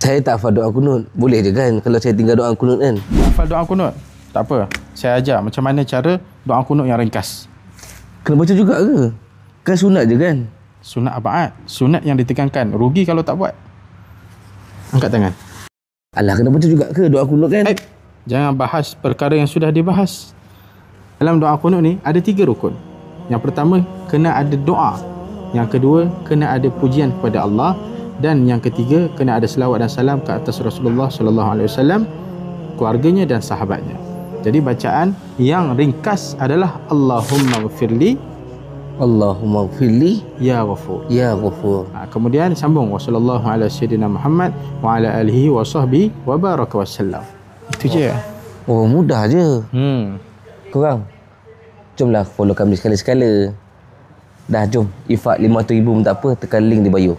Saya tak hafal doa kunut. Boleh je kan kalau saya tinggal doa kunut kan? Hafal doa kunut? Tak apa. Saya ajar macam mana cara doa kunut yang ringkas. Kena baca juga ke? Kan sunat je kan? Sunat abaat. Sunat yang ditekankan. Rugi kalau tak buat. Angkat tangan. Alah, kena baca juga ke doa kunut kan? Jangan bahas perkara yang sudah dibahas. Dalam doa kunut ni ada 3 rukun. Yang pertama, kena ada doa. Yang kedua, kena ada pujian kepada Allah. Dan yang ketiga, kena ada selawat dan salam ke atas Rasulullah sallallahu alaihi wasallam, keluarganya dan sahabatnya. Jadi bacaan yang ringkas adalah Allahumma ghfirli, Allahumma ghfirli ya ghafur. ya ghafur. Kemudian sambung wa sallallahu ala sayyidina Muhammad wa ala alihi wa sahbihi wa baraka wasallam. Itu je. Oh, mudah je. Korang jomlah follow kami sekali-sekala. Dah, jom. Ifak 500,000 pun tak apa, tekan link di bio.